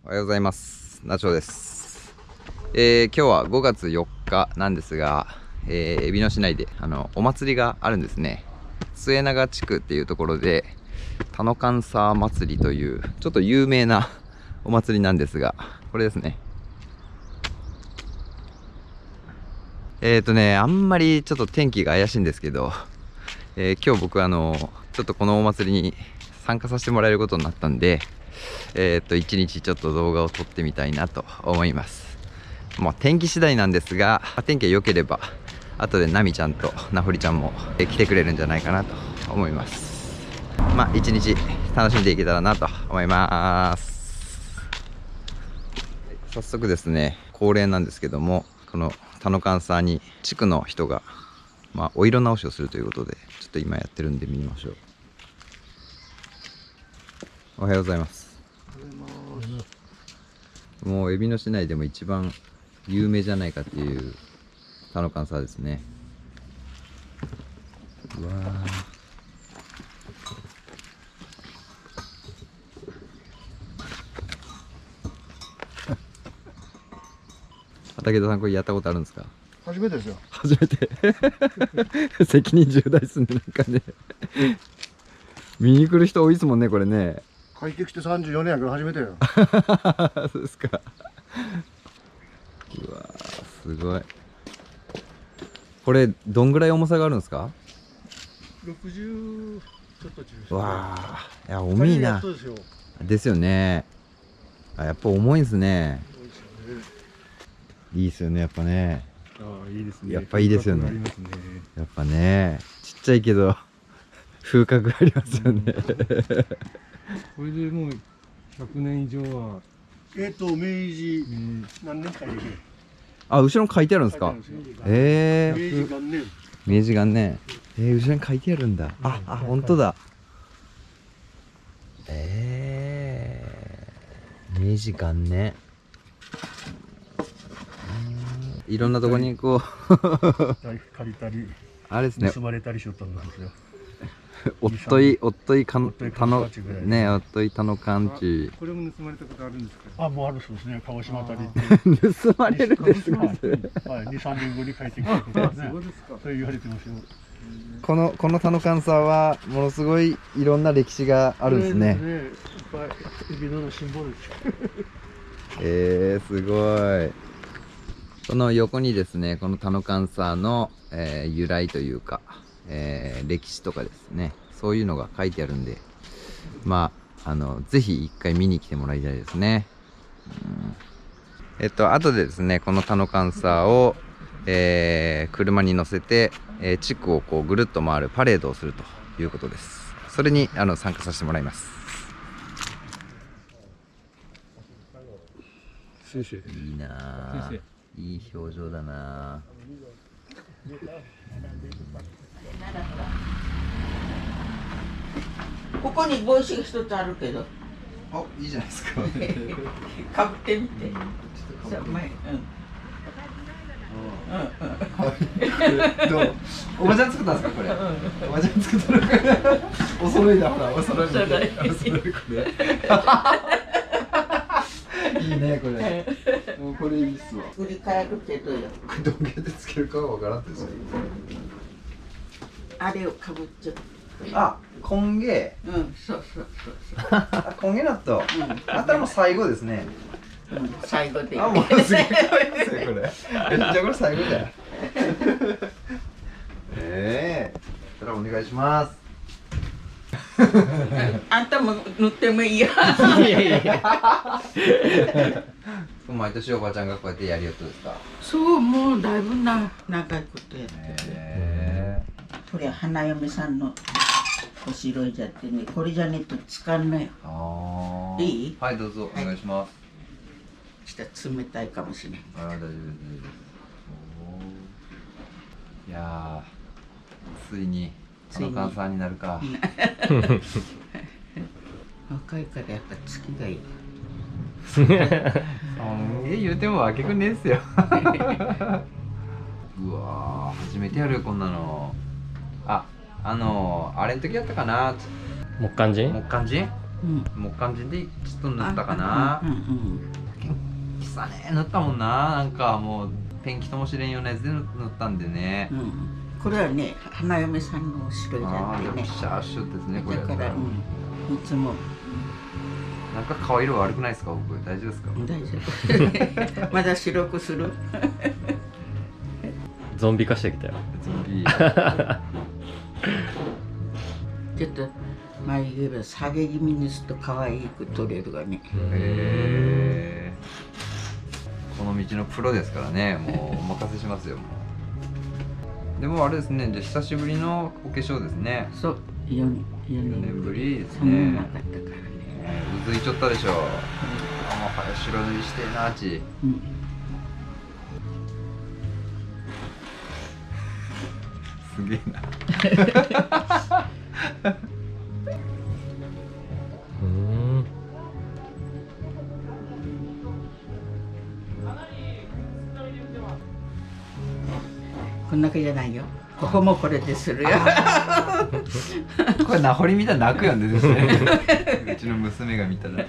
おはようございます。ナチョウです。今日は5月4日なんですが、海老野市内でお祭りがあるんですね。末長地区っていうところで田の神サー祭りというちょっと有名なお祭りなんですが、これですね。あんまりちょっと天気が怪しいんですけど、今日僕ちょっとこのお祭りに参加させてもらえることになったんで、一日ちょっと動画を撮ってみたいなと思います。もう天気次第なんですが、天気が良ければ後でナミちゃんとナフリちゃんも来てくれるんじゃないかなと思います。一日楽しんでいけたらなと思います。早速ですね、恒例なんですけども、この田の神サーに地区の人がお色直しをするということで、ちょっと今やってるんで見ましょう。おはようございます。もう海老野市内でも一番有名じゃないかっていう田の神サーですね。うわ武田さん、これやったことあるんですか？初めてですよ。初めて責任重大ですね、なんかね見に来る人多いですもんね、これね。帰ってきて34年やから初めてよ。そうですか。うわー、すごい。これどんぐらい重さがあるんですか60ちょっと中。わあ、いや重いな。そうですよ。ですよね。やっぱ重いんですね。そうですよね。いいですよね、やっぱね。ああ、いいですね。やっぱいいですよね風格ありますね。やっぱね、ちっちゃいけど風格ありますよね。これでもう100年以上は、明治何年かであ、後ろに書いてあるんですか？明治元年。明治元年。後ろに書いてあるんだ。本当だ。明治元年。いろんなとこにこう借りたり、あれですね、盗まれたりしよったんですよ。おっとい田の田のね、おっとい田の勘地。これも盗まれたことあるんですか？あ、もうあるそうですね。鹿児島あたり行って。盗まれるんですか？はい、2、3年後に帰ってきたことですね。そうですか。そう言われてますよ。この田の神サーはものすごいいろんな歴史があるんですね。いっぱい海老野のシンボルです。すごい。その横にですね、この田の神サーの、由来というか、歴史とかですね、そういうのが書いてあるんで、ぜひ一回見に来てもらいたいですね。後でですね、この田の神サーを、車に乗せて、地区をこうぐるっと回るパレードをするということです。それに参加させてもらいます。先生。いいなあ、いい表情だなあ。ここに帽子が一つあるけど、あ、いいじゃないですか。かぶってみて。さあ前、どう？おばちゃん作ったんですか、これ？おばちゃん作ったのかな。お揃いだ、ほら、お揃い。お揃いこれ。いいね、これ。これいいっすわ。振り返るけどよ。これどんぐらいでつけるかはわからんですよ。あれをかぶっちゃう。あ、コンゲ。そう。コンゲ納豆。あったらもう最後ですね。最後で。あ、もうすげえ可愛いですね、これ。じゃあこれ最後じゃん。それはお願いします。あんたも塗ってもいいよ。毎年おばちゃんがこうやってやりよったですか？そう、もうだいぶ長いことやってて。これは花嫁さんのお白いじゃってね、これじゃねえとつかんないよ。いい？はい、どうぞお願いします。したら冷たいかもしれない。大丈夫です。いやー、ついに田の神サーになるか。若いからやっぱ月がいい。言うてもあけくんねえっすよ。うわー、初めてやるよ、こんなの。あれの時やったかな。木管人木管人もう感じでちょっと塗ったかな。さね塗ったもんな。なんかもうペンキともしれんようなやつで塗ったんでね。これはね花嫁さんのお城じゃああってね。でもシャーシュですねこれ。だからいつもなんか顔色悪くないですか僕。大丈夫ですか？大丈夫。まだ白くする。ゾンビ化してきたよ。ゾンビ。ちょっと眉毛下げ気味にすると可愛く取れるわね。へえ。この道のプロですからね。もうお任せしますよ。もうでもあれですね。じゃあ久しぶりのお化粧ですね。そう4 4年ぶりですそんね。ななかったからね。うずいちょったでしょ。あもう早白塗りしてえなあち。すげえな。こんなけじゃないよ。ここもこれでするよ。これナホリ見たら泣くよね。絶対うちの娘が見たら。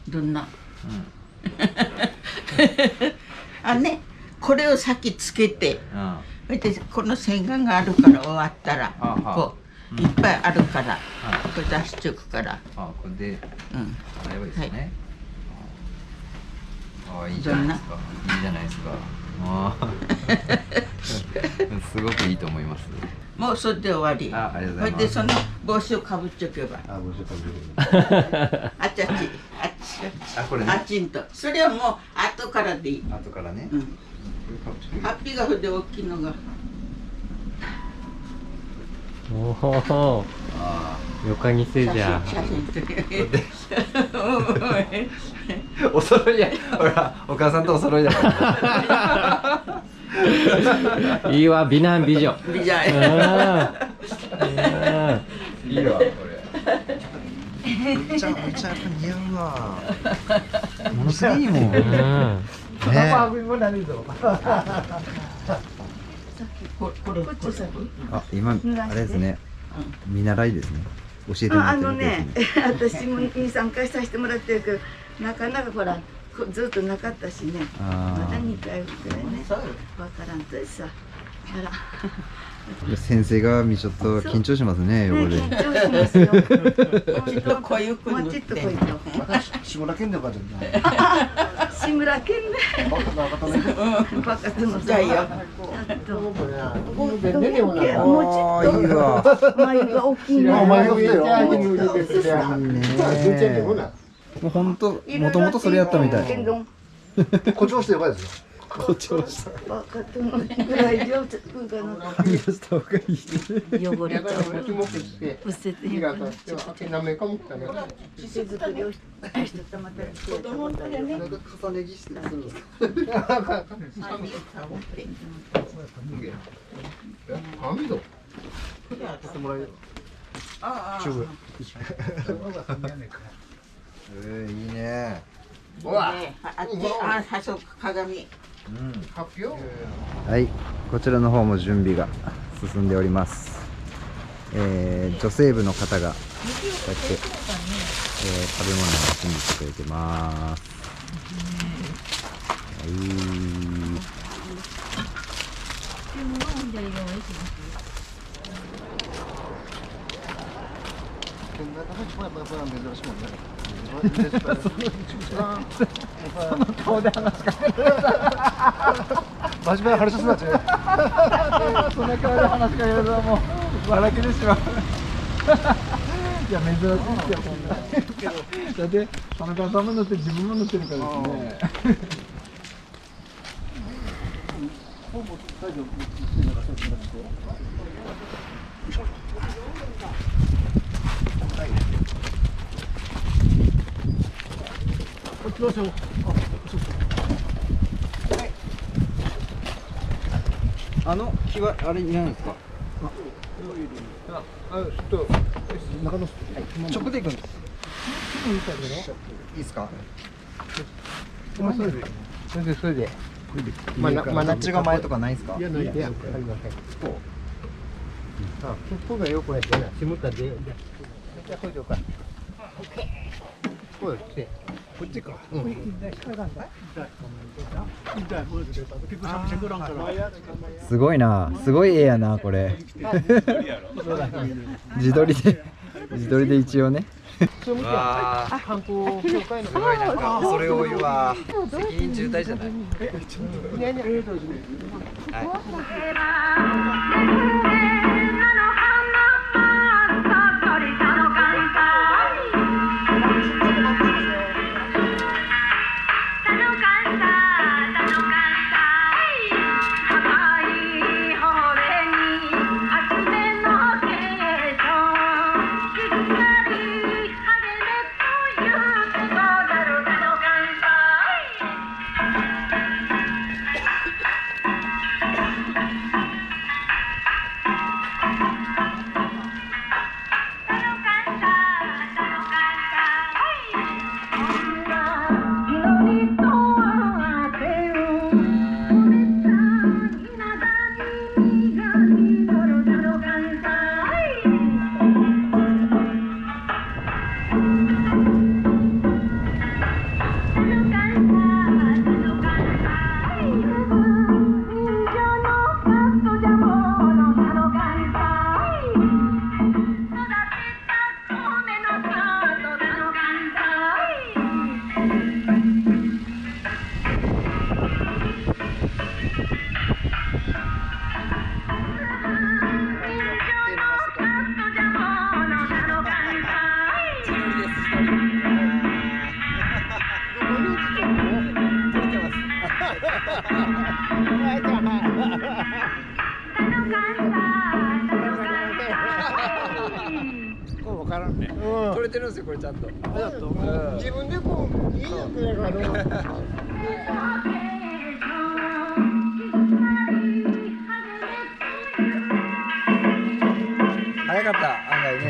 どんな。あね、これを先つけて。それでこの洗顔があるから終わったらこういっぱいあるからこれ出しちゃうからこれで洗えばいいですね。ああいいじゃないですか。いいじゃないですか。すごくいいと思います。もうそれで終わり。ありがとうございます。それでその帽子をかぶっちゃけばあ、帽子かぶる。あっちこれね。あっちんとそれはもう後からでいい。後からね。ハッピーが筆大きいのが。おお。よかにせじゃ。写真撮る。お揃いや。ほらお母さんとお揃いだから。いいわ美男美女。美女。いいわこれ。めちゃめちゃ似合うわ。ものすごいいいもん。パパも何ぞ。あ、今あれですね。見習いですね。教えてもらってるね、私もに参加させてもらってるけど、なかなかほらずっとなかったしね。まだ2回くらいね。わからんとさ。あら。先生がちょっと緊張しますね。横で。緊張しますよ。ちょっとこういうくもうちょっとこういう志村けんでよかった志村けんね。バカとのじゃあいいよ。もうちょっといいわ。眉が大きいね。眉毛よ。もう本当もともとそれやったみたい。誇張してよかですよ。誇張した。バカとのぐらい上手かな。はみ出した方がいい。汚れちゃう。伏せてへんかな。手作りをしてたまた子供とね。重ね着してする。網戸。してもらえる。チューブ。いいね。うわ。あ、そう鏡。発表。はい、こちらの方も準備が進んでおります。女性部の方がこうやって、食べ物を準備してくれてます。その顔で話しかける。真面目な話すなっちゃう。そんな顔で話しかけるのはもう笑けてしまう。いや珍しいですよこんな。だって田中さんも乗って自分も乗ってるからですね。こっちどうしよう。あの木はあれいらないですか？ちょっと中野直で行くんです。いいですか？それでどっちが前とかないんすか？いや、ないで、ありません。あ、ここがよくやってな、しむったで、じゃあ、これでよか。こうですね。こっちか。すごいな、すごい絵やなこれ。自撮りで一応ね。わあ、観光協会の。すごいなんかそれを言うわ。責任重大じゃない。撮れてるんですよこれちゃんと。自分でこう、いいやつやから。早かった案外ね。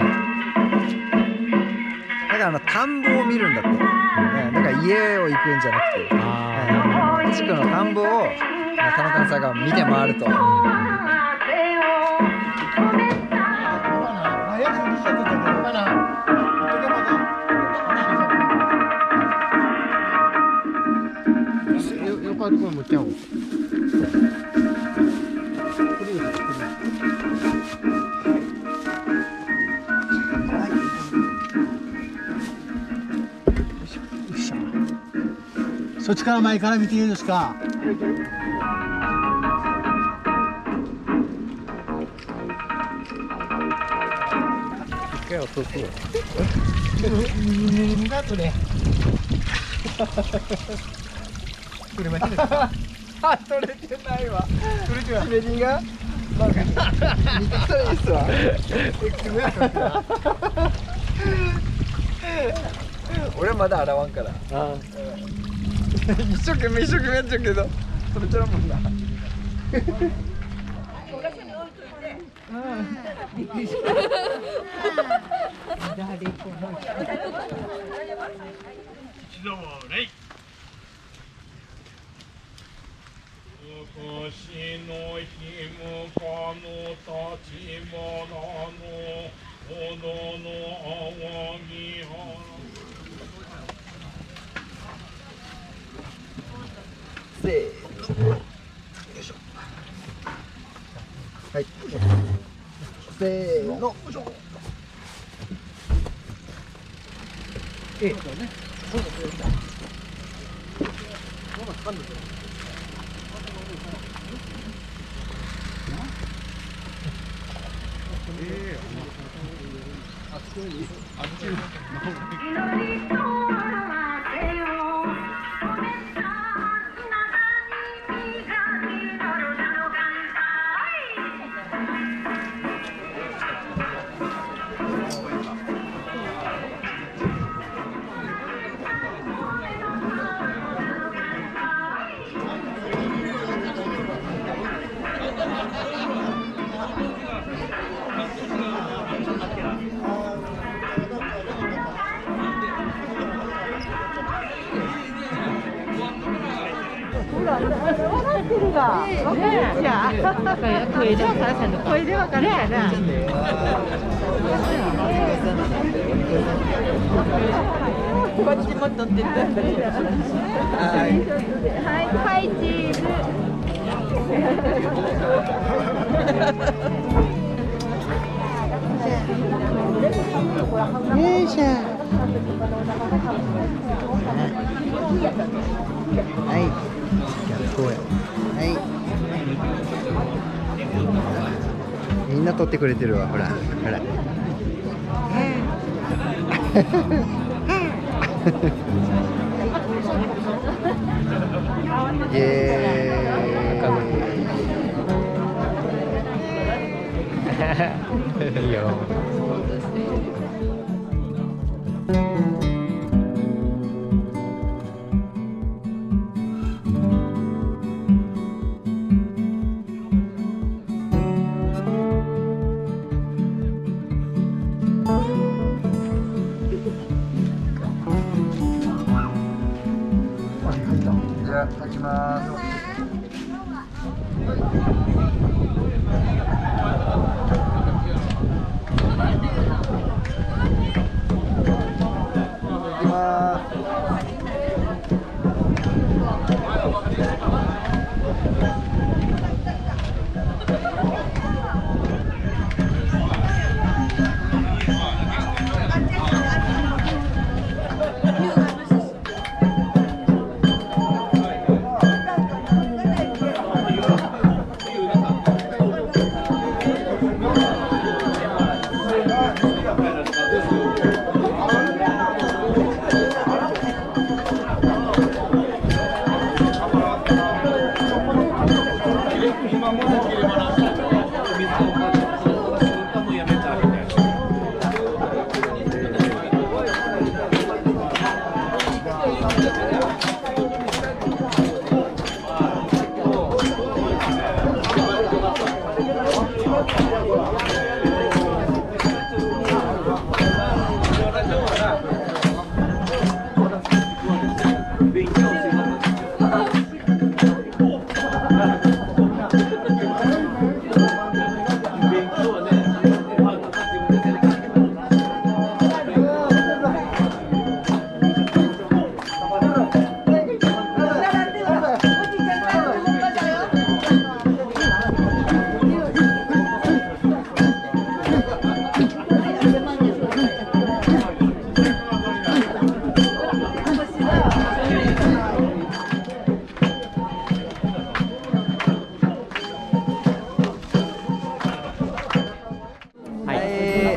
だから田んぼを見るんだって。だから家を行くんじゃなくて、地区の田んぼを田中さんが見て回ると。よかるこもちゃう。そっちから前から見ていいですか。一回落とすよ。だとね。取れました。あ、取れてないわ。取れてない。ひねりが。なんか。見てきたらいいっすわ。俺まだ洗わんから。一生懸命やっちゃうけど、それちゃうもんな。昔のひむかの立花のほどの淡木原。せーの。よいしょ。はい。せーの。みんな撮ってくれてるわ、ほらほら。イエーイ。いいよ。じゃあ立ちます。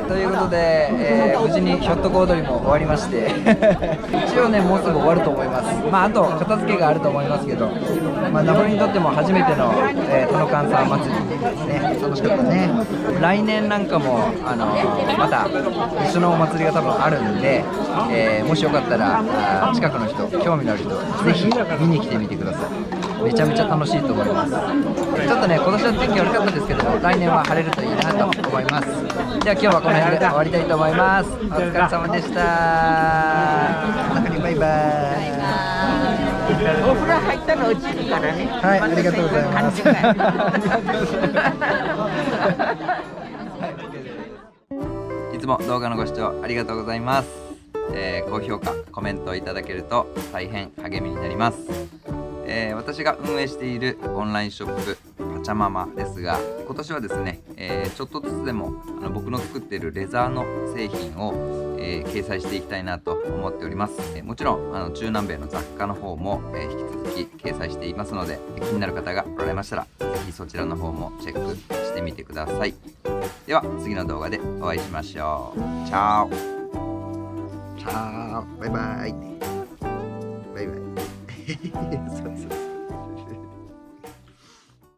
ということで、無事にひょっとこ踊りも終わりまして一応ね、もうすぐ終わると思います。まあ、あと片付けがあると思いますけど、まあ、ナホリにとっても初めてのトノカンサー祭りですね。楽しかったね。来年なんかもまた一緒のお祭りが多分あるんで、もしよかったら近くの人、興味のある人ぜひ見に来てみてください。めちゃめちゃ楽しいと思います。ちょっとね、今年は天気悪かったですけども、来年は晴れるといいなと思います。では今日はこの辺で終わりたいと思います。お疲れ様でした。バイバイ。お風呂入ったら落ちるからね。はい、ありがとうございます。いつも動画のご視聴ありがとうございます。高評価、コメントいただけると大変励みになります。私が運営しているオンラインショップパチャママですが、今年はですね、ちょっとずつでも僕の作っているレザーの製品を、掲載していきたいなと思っております。もちろん中南米の雑貨の方も、引き続き掲載していますので、気になる方がおられましたらぜひそちらの方もチェックしてみてください。では次の動画でお会いしましょう。チャオチャオ、バイバイバイバイそうそう。